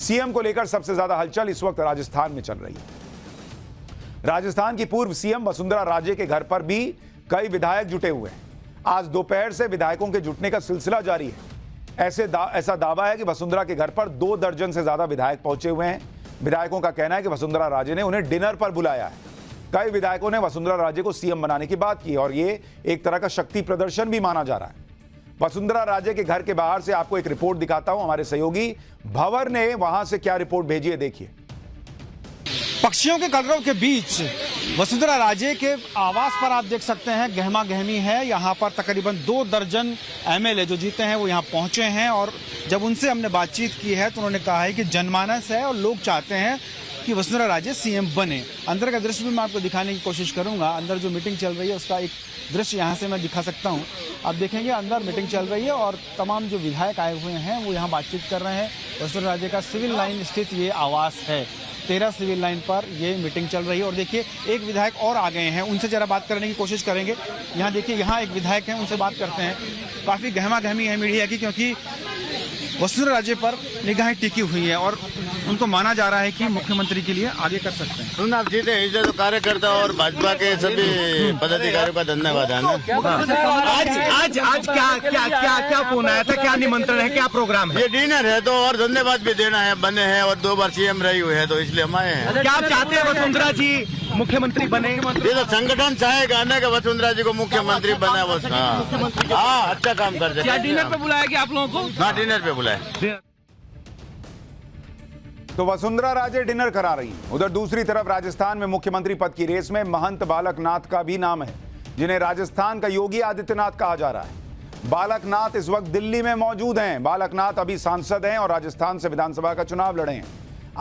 CM को लेकर सबसे ज्यादा हलचल इस वक्त राजस्थान में चल रही है। राजस्थान की पूर्व सीएम वसुंधरा राजे के घर पर भी कई विधायक जुटे हुए हैं। आज दोपहर से विधायकों के जुटने का सिलसिला जारी है। ऐसा दावा है कि वसुंधरा के घर पर 2 दर्जन से ज्यादा विधायक पहुंचे हुए हैं। विधायकों का कहना है कि वसुंधरा राजे ने उन्हें डिनर पर बुलाया है। कई विधायकों ने वसुंधरा राजे को सीएम बनाने की बात की और ये एक तरह का शक्ति प्रदर्शन भी माना जा रहा है। वसुंधरा राजे के घर के बाहर से आपको एक रिपोर्ट दिखाता हूं। हमारे सहयोगी भंवर ने वहां से क्या रिपोर्ट भेजी है, देखिए। पक्षियों के कलरव के बीच वसुंधरा राजे के आवास पर आप देख सकते हैं गहमा गहमी है। यहाँ पर तकरीबन 2 दर्जन एमएलए जो जीते हैं वो यहाँ पहुंचे हैं और जब उनसे हमने बातचीत की है तो उन्होंने कहा है कि जनमानस है और लोग चाहते हैं कि वसुंधरा राजे सीएम बने। अंदर का दृश्य भी मैं आपको दिखाने की कोशिश करूंगा। अंदर जो मीटिंग चल रही है उसका एक दृश्य यहाँ से मैं दिखा सकता हूँ। आप देखेंगे अंदर मीटिंग चल रही है और तमाम जो विधायक आए हुए हैं वो यहाँ बातचीत कर रहे हैं। वसुंधरा राजे का सिविल लाइन स्थित ये आवास है। 13 सिविल लाइन पर ये मीटिंग चल रही है और देखिए एक विधायक और आ गए हैं, उनसे जरा बात करने की कोशिश करेंगे। यहाँ देखिए यहाँ एक विधायक हैं, उनसे बात करते हैं। काफ़ी गहमा गहमी है मीडिया की, क्योंकि वसुंधरा राजे पर निगाहें टिकी हुई है और उनको माना जा रहा है कि मुख्यमंत्री के लिए आगे कर सकते हैं। चुनाव जीते इसलिए तो कार्यकर्ता और भाजपा के सभी पदाधिकारियों का धन्यवाद है ना। आज क्या फोन आया था, क्या निमंत्रण है, क्या प्रोग्राम है? ये डिनर है तो और धन्यवाद भी देना है। बने हैं और 2 बार सीएम रही हुई है तो इसलिए हम आए हैं। क्या चाहते हैं वसुंधरा जी मुख्यमंत्री बने? ये तो संगठन चाहेगा ना कि वसुंधरा जी को मुख्यमंत्री बना। हाँ, अच्छा काम कर क्या डिनर पे बुलाया गया आप लोगों को? हाँ, डिनर पे बुलाया। तो वसुंधरा राजे डिनर करा रही हैं। उधर दूसरी तरफ राजस्थान में मुख्यमंत्री पद की रेस में महंत बालक नाथ का भी नाम है, जिन्हें राजस्थान का योगी आदित्यनाथ कहा जा रहा है। बालक नाथ इस वक्त दिल्ली में मौजूद हैं। बालक नाथ अभी सांसद हैं और राजस्थान से विधानसभा का चुनाव लड़े हैं।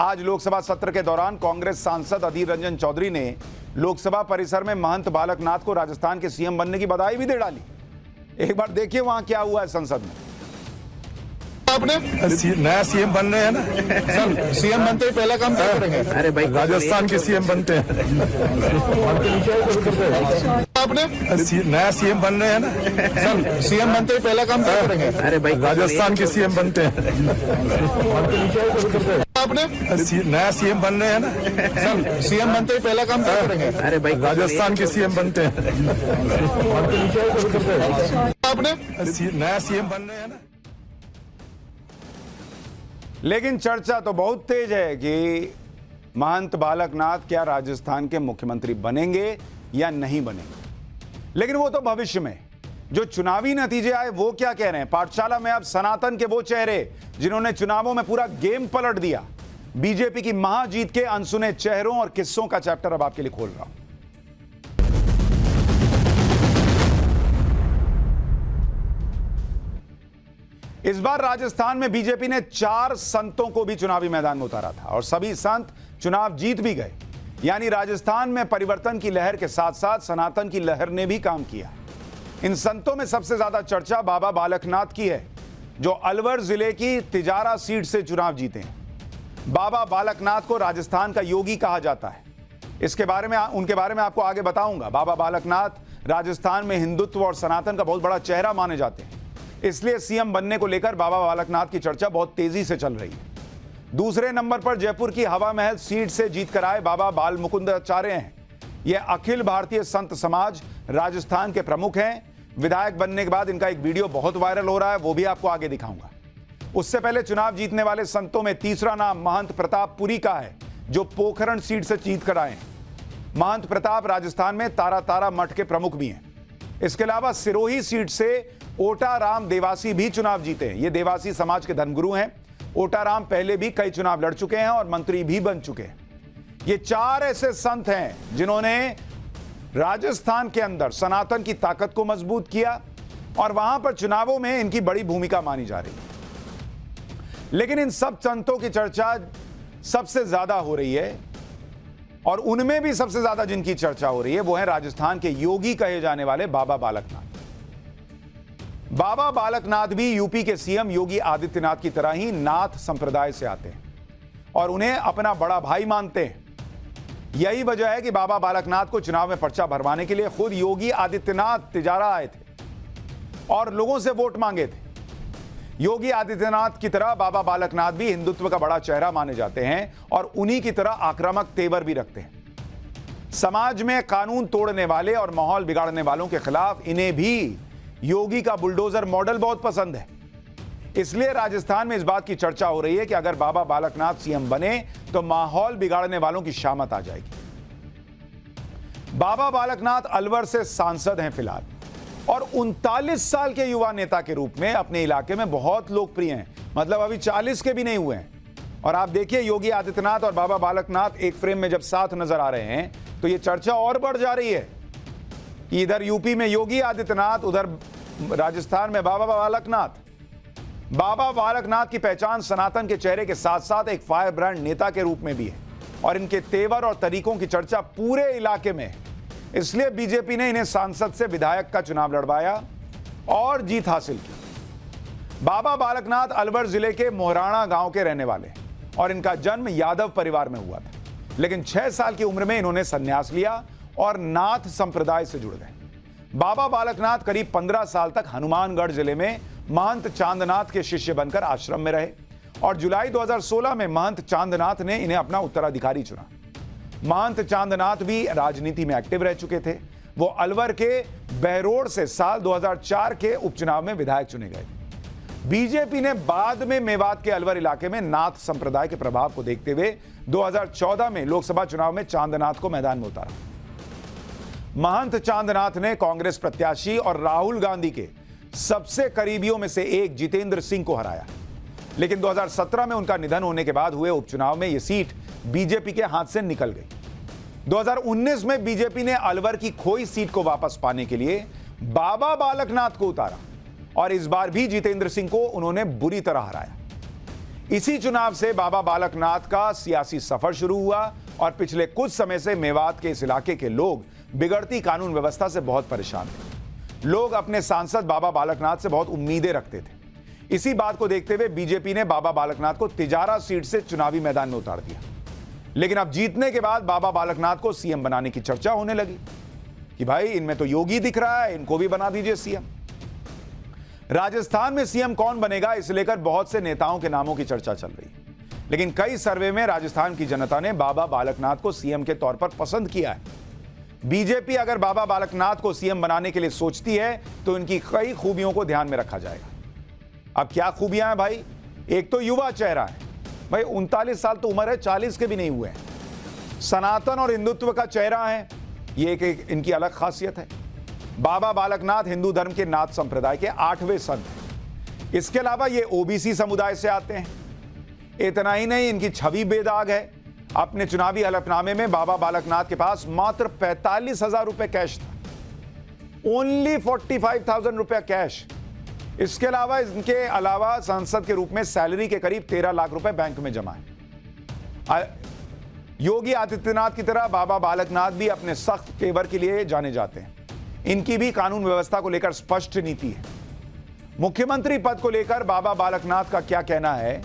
आज लोकसभा सत्र के दौरान कांग्रेस सांसद अधीर रंजन चौधरी ने लोकसभा परिसर में महंत बालक नाथ को राजस्थान के सीएम बनने की बधाई भी दे डाली। एक बार देखिए वहां क्या हुआ है संसद में। आपने नया सीएम बन रहे हैं ना सर, सीएम बनते ही पहला काम क्या करेंगे? अरे भाई राजस्थान के सीएम बनते हैं। आपने नया सीएम बन रहे हैं ना सर, सीएम बनते ही पहला काम क्या करेंगे? अरे भाई राजस्थान के सीएम बनते हैं। आपने नया सीएम बन रहे हैं ना सर, सीएम बनते ही पहला काम क्या करेंगे? अरे भाई राजस्थान के सीएम बनते हैं। आपने नया सीएम बन रहे हैं ना। लेकिन चर्चा तो बहुत तेज है कि महंत बालक नाथ क्या राजस्थान के मुख्यमंत्री बनेंगे या नहीं बनेंगे। लेकिन वो तो भविष्य में। जो चुनावी नतीजे आए वो क्या कह रहे हैं। पाठशाला में अब सनातन के वो चेहरे जिन्होंने चुनावों में पूरा गेम पलट दिया। बीजेपी की महाजीत के अनसुने चेहरों और किस्सों का चैप्टर अब आपके लिए खोल रहा हूं। इस बार राजस्थान में बीजेपी ने 4 संतों को भी चुनावी मैदान में उतारा था और सभी संत चुनाव जीत भी गए। यानी राजस्थान में परिवर्तन की लहर के साथ साथ सनातन की लहर ने भी काम किया। इन संतों में सबसे ज्यादा चर्चा बाबा बालकनाथ की है, जो अलवर जिले की तिजारा सीट से चुनाव जीते हैं। बाबा बालकनाथ को राजस्थान का योगी कहा जाता है। उनके बारे में आपको आगे बताऊंगा। बाबा बालकनाथ राजस्थान में हिंदुत्व और सनातन का बहुत बड़ा चेहरा माने जाते हैं, इसलिए सीएम बनने को लेकर बाबा बालकनाथ की चर्चा बहुत तेजी से चल रही है। दूसरे नंबर पर जयपुर की हवा महल सीट से जीत कर आए बाबा बाल मुकुंदाचार्य हैं। यह अखिल भारतीय संत समाज राजस्थान के प्रमुख हैं। विधायक बनने के बाद इनका एक वीडियो बहुत वायरल हो रहा है, वो भी आपको आगे दिखाऊंगा। उससे पहले चुनाव जीतने वाले संतों में तीसरा नाम महंत प्रताप पुरी का है, जो पोखरण सीट से जीत कर आए। महंत प्रताप राजस्थान में तारा मठ के प्रमुख भी हैं। इसके अलावा सिरोही सीट से ओटा राम देवासी भी चुनाव जीते हैं। ये देवासी समाज के धर्मगुरु हैं। ओटा राम पहले भी कई चुनाव लड़ चुके हैं और मंत्री भी बन चुके हैं। ये 4 ऐसे संत हैं जिन्होंने राजस्थान के अंदर सनातन की ताकत को मजबूत किया और वहां पर चुनावों में इनकी बड़ी भूमिका मानी जा रही है। लेकिन इन सब संतों की चर्चा सबसे ज्यादा हो रही है और उनमें भी सबसे ज्यादा जिनकी चर्चा हो रही है वो है राजस्थान के योगी कहे जाने वाले बाबा बालकनाथ। बाबा बालकनाथ भी यूपी के सीएम योगी आदित्यनाथ की तरह ही नाथ संप्रदाय से आते हैं और उन्हें अपना बड़ा भाई मानते हैं। यही वजह है कि बाबा बालकनाथ को चुनाव में पर्चा भरवाने के लिए खुद योगी आदित्यनाथ तिजारा आए थे और लोगों से वोट मांगे थे। योगी आदित्यनाथ की तरह बाबा बालकनाथ भी हिंदुत्व का बड़ा चेहरा माने जाते हैं और उन्हीं की तरह आक्रामक तेवर भी रखते हैं। समाज में कानून तोड़ने वाले और माहौल बिगाड़ने वालों के खिलाफ इन्हें भी योगी का बुलडोजर मॉडल बहुत पसंद है। इसलिए राजस्थान में इस बात की चर्चा हो रही है कि अगर बाबा बालकनाथ सीएम बने तो माहौल बिगाड़ने वालों की शामत आ जाएगी। बाबा बालकनाथ अलवर से सांसद हैं फिलहाल और 39 साल के युवा नेता के रूप में अपने इलाके में बहुत लोकप्रिय हैं। मतलब अभी 40 के भी नहीं हुए हैं। और आप देखिए योगी आदित्यनाथ और बाबा बालकनाथ एक फ्रेम में जब साथ नजर आ रहे हैं तो यह चर्चा और बढ़ जा रही है कि इधर यूपी में योगी आदित्यनाथ, उधर राजस्थान में बाबा बालकनाथ। बाबा बालकनाथ की पहचान सनातन के चेहरे के साथ साथ एक फायर ब्रांड नेता के रूप में भी है और इनके तेवर और तरीकों की चर्चा पूरे इलाके में है। इसलिए बीजेपी ने इन्हें सांसद से विधायक का चुनाव लड़वाया और जीत हासिल की। बाबा बालकनाथ अलवर जिले के मोहराणा गांव के रहने वाले और इनका जन्म यादव परिवार में हुआ था, लेकिन 6 साल की उम्र में इन्होंने संन्यास लिया और नाथ संप्रदाय से जुड़ गए। बाबा बालकनाथ करीब 15 साल तक हनुमानगढ़ जिले में महंत चांदनाथ के शिष्य बनकर आश्रम में रहे और जुलाई 2016 में महंत चांदनाथ ने इन्हें अपना उत्तराधिकारी चुना। महंत चांदनाथ भी राजनीति में एक्टिव रह चुके थे। वो अलवर के बहरोड से साल 2004 के उपचुनाव में विधायक चुने गए थे। बीजेपी ने बाद में मेवात के अलवर इलाके में नाथ संप्रदाय के प्रभाव को देखते हुए 2014 में लोकसभा चुनाव में चांदनाथ को मैदान में उतारा। महंत चांदनाथ ने कांग्रेस प्रत्याशी और राहुल गांधी के सबसे करीबियों में से एक जितेंद्र सिंह को हराया, लेकिन 2017 में उनका निधन होने के बाद हुए उपचुनाव में यह सीट बीजेपी के हाथ से निकल गई। 2019 में बीजेपी ने अलवर की खोई सीट को वापस पाने के लिए बाबा बालकनाथ को उतारा और इस बार भी जितेंद्र सिंह को उन्होंने बुरी तरह हराया। इसी चुनाव से बाबा बालकनाथ का सियासी सफर शुरू हुआ और पिछले कुछ समय से मेवात के इस इलाके के लोग बिगड़ती कानून व्यवस्था से बहुत परेशान थे। लोग अपने सांसद बाबा बालकनाथ से बहुत उम्मीदें रखते थे। इसी बात को देखते हुए बीजेपी ने बाबा बालकनाथ को तिजारा सीट से चुनावी मैदान में उतार दिया। लेकिन अब जीतने के बाद बाबा बालकनाथ को सीएम बनाने की चर्चा होने लगी कि भाई इनमें तो योगी दिख रहा है, इनको भी बना दीजिए सीएम। राजस्थान में सीएम कौन बनेगा इसे लेकर बहुत से नेताओं के नामों की चर्चा चल रही है, लेकिन कई सर्वे में राजस्थान की जनता ने बाबा बालकनाथ को सीएम के तौर पर पसंद किया है। बीजेपी अगर बाबा बालकनाथ को सीएम बनाने के लिए सोचती है तो इनकी कई खूबियों को ध्यान में रखा जाएगा। अब क्या खूबियां हैं भाई? एक तो युवा चेहरा है भाई, 39 साल तो उम्र है, 40 के भी नहीं हुए हैं। सनातन और हिंदुत्व का चेहरा है, ये एक इनकी अलग खासियत है। बाबा बालकनाथ हिंदू धर्म के नाथ संप्रदाय के 8वें संत हैं। इसके अलावा ये ओबीसी समुदाय से आते हैं। इतना ही नहीं, इनकी छवि बेदाग है। अपने चुनावी हलफनामे में बाबा बालकनाथ के पास मात्र 45,000 रुपए कैश था, ओनली 45,000 रुपया कैश। इसके अलावा इनके अलावा सांसद के रूप में सैलरी के करीब 13 लाख रुपए बैंक में जमा है। योगी आदित्यनाथ की तरह बाबा बालकनाथ भी अपने सख्त तेवर के लिए जाने जाते हैं। इनकी भी कानून व्यवस्था को लेकर स्पष्ट नीति है। मुख्यमंत्री पद को लेकर बाबा बालकनाथ का क्या कहना है,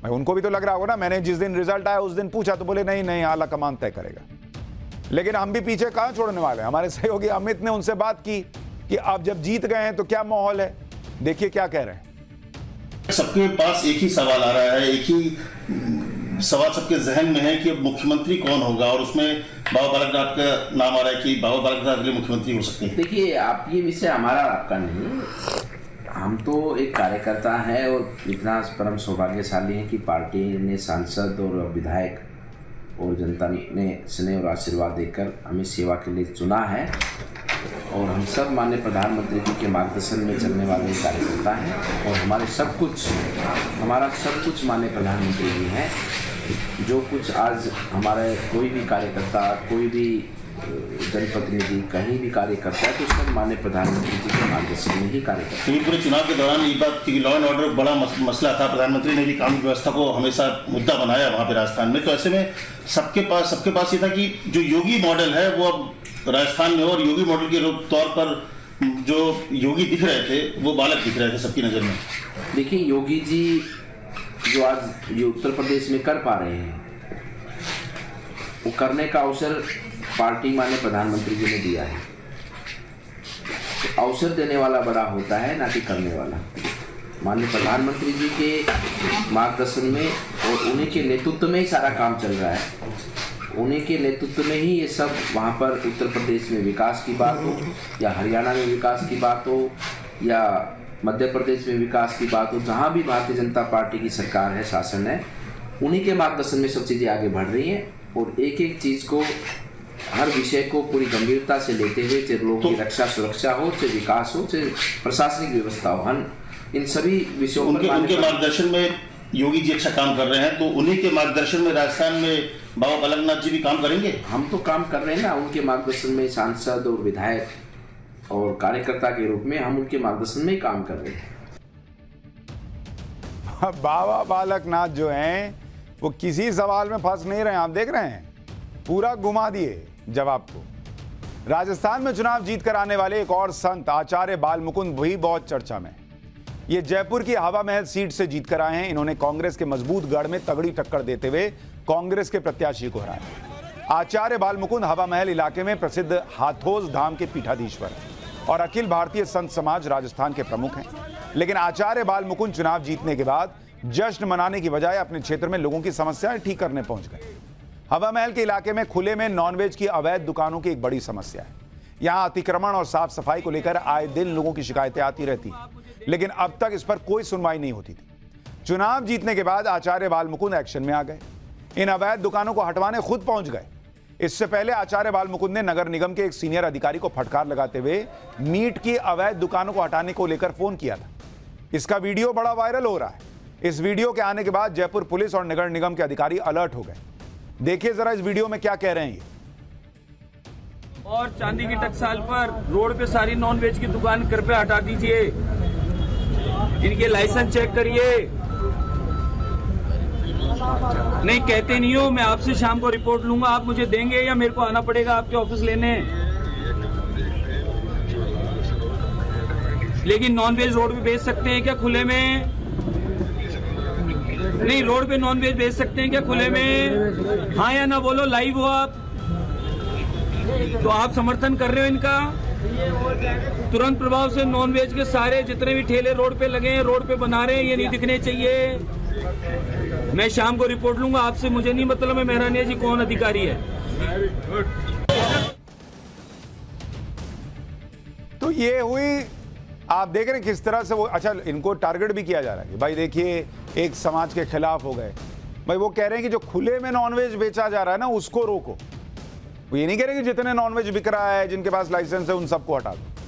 मैं उनको भी तो लग रहा होगा ना। मैंने जिस दिन रिजल्ट आया उस दिन पूछा तो बोले नहीं नहीं आला कमान तय करेगा। लेकिन हम भी पीछे कहां छोड़ने वाले हैं। हमारे सहयोगी अमित ने उनसे बात की कि अब जब जीत गए हैं तो क्या माहौल है, देखिए क्या कह रहे हैं। सबके पास एक ही सवाल आ रहा है, एक ही सवाल सबके जहन में है कि अब मुख्यमंत्री कौन होगा, और उसमें बाबा बालकनाथ का नाम आ रहा है कि बाबा बालकनाथ अगले मुख्यमंत्री हो सकते हैं। देखिए, आप ये विषय हमारा आपका नहीं, हम तो एक कार्यकर्ता हैं और इतना परम सौभाग्यशाली हैं कि पार्टी ने सांसद और विधायक और जनता ने स्नेह और आशीर्वाद देकर हमें सेवा के लिए चुना है और हम सब माननीय प्रधानमंत्री जी के मार्गदर्शन में चलने वाले कार्यकर्ता हैं और हमारा सब कुछ माननीय प्रधानमंत्री जी हैं। जो कुछ आज हमारे कोई भी कार्यकर्ता, कोई भी जनप्रतिनिधि कहीं भी कार्य करता है तो सब माननीय प्रधानमंत्री जी के मार्गदर्शन में ही कार्य करता है। पूरे चुनाव के दौरान ये बात थी, लॉ एंड ऑर्डर बड़ा मसला था, प्रधानमंत्री ने भी कानून व्यवस्था को हमेशा मुद्दा बनाया वहाँ पे राजस्थान में। तो ऐसे में सबके पास ये था कि जो योगी मॉडल है वो अब राजस्थान में, और योगी मॉडल के तौर पर जो योगी दिख रहे थे वो बालक दिख रहे थे सबकी नज़र में। देखिए, योगी जी जो आज ये उत्तर प्रदेश में कर पा रहे हैं वो करने का अवसर पार्टी माने प्रधानमंत्री जी ने दिया है। तो अवसर देने वाला बड़ा होता है, ना कि करने वाला। माननीय प्रधानमंत्री जी के मार्गदर्शन में और उन्हीं के नेतृत्व में ही सारा काम चल रहा है। उन्हीं के नेतृत्व में ही ये सब वहाँ पर उत्तर प्रदेश में विकास की बात हो या हरियाणा में विकास की बात हो या मध्य प्रदेश में विकास की बात हो, जहाँ भी भारतीय जनता पार्टी की सरकार है, शासन है, उन्हीं के मार्गदर्शन में सब चीज़ें आगे बढ़ रही हैं। और एक एक चीज़ को, हर विषय को पूरी गंभीरता से लेते हुए, चाहे लोगों की रक्षा सुरक्षा हो, चाहे विकास हो, चाहे प्रशासनिक व्यवस्था हो, हम इन सभी विषयों उनके मार्गदर्शन में योगी जी अच्छा काम कर रहे हैं, तो उन्हीं के मार्गदर्शन में राजस्थान में बाबा बालकनाथ जी भी काम करेंगे। हम तो काम कर रहे हैं ना, उनके मार्गदर्शन में सांसद और विधायक और कार्यकर्ता के रूप में हम उनके मार्गदर्शन में ही काम कर रहे हैं। बाबा बालकनाथ जो हैं वो किसी सवाल में फंस नहीं रहे, आप देख रहे हैं, पूरा घुमा दिए जवाब को। राजस्थान में चुनाव जीत कर आने वाले एक और संत आचार्य बालमुकुंद भी बहुत चर्चा में। ये जयपुर की हवा महल सीट से जीत कर आए हैं। इन्होंने कांग्रेस के मजबूत गढ़ में तगड़ी टक्कर देते हुए कांग्रेस के प्रत्याशी को हराया। आचार्य बालमुकुंद हवा महल इलाके में प्रसिद्ध हाथोस धाम के पीठाधीश्वर और अखिल भारतीय संत समाज राजस्थान के प्रमुख हैं। लेकिन आचार्य बालमुकुंद चुनाव जीतने के बाद जश्न मनाने की बजाय अपने क्षेत्र में लोगों की समस्याएं ठीक करने पहुंच गए। हवा महल के इलाके में खुले में नॉनवेज की अवैध दुकानों की एक बड़ी समस्या है। यहां अतिक्रमण और साफ सफाई को लेकर आए दिन लोगों की शिकायतें आती रहती, लेकिन अब तक इस पर कोई सुनवाई नहीं होती थी। चुनाव जीतने के बाद आचार्य बालमुकुंद एक्शन में आ गए, इन अवैध दुकानों को हटवाने खुद पहुंच गए। इससे पहले आचार्य बालमुकुंद ने नगर निगम के एक सीनियर अधिकारी को फटकार लगाते हुए मीट की अवैध दुकानों को हटाने को लेकर फोन किया था। इसका वीडियो बड़ा वायरल हो रहा है। इस वीडियो के आने के बाद जयपुर पुलिस और नगर निगम के अधिकारी अलर्ट हो गए। देखिए जरा इस वीडियो में क्या कह रहे हैं ये। और चांदी की टकसाल पर रोड पे सारी नॉनवेज की दुकान कृपया हटा दीजिए, इनके लाइसेंस चेक करिए। नहीं कहते नहीं हो, मैं आपसे शाम को रिपोर्ट लूंगा, आप मुझे देंगे या मेरे को आना पड़ेगा आपके ऑफिस लेने? लेकिन नॉनवेज रोड पे बेच सकते हैं क्या खुले में? नहीं, रोड पे नॉनवेज बेच सकते हैं क्या खुले में? हाँ या ना बोलो, लाइव हो आप, तो आप समर्थन कर रहे हो इनका? तुरंत प्रभाव से नॉनवेज के सारे जितने भी ठेले रोड पे लगे हैं, रोड पे बना रहे हैं, ये नहीं दिखने चाहिए। मैं शाम को रिपोर्ट लूंगा आपसे, मुझे नहीं मतलब है मेहरानिया जी कौन अधिकारी है। तो ये हुई, आप देख रहे हैं किस तरह से वो, अच्छा इनको टारगेट भी किया जा रहा है कि भाई देखिए एक समाज के खिलाफ हो गए। भाई वो कह रहे हैं कि जो खुले में नॉनवेज बेचा जा रहा है ना उसको रोको। वो ये नहीं कह रहे कि जितने नॉनवेज बिक रहा है, जिनके पास लाइसेंस है, उन सबको हटा दो।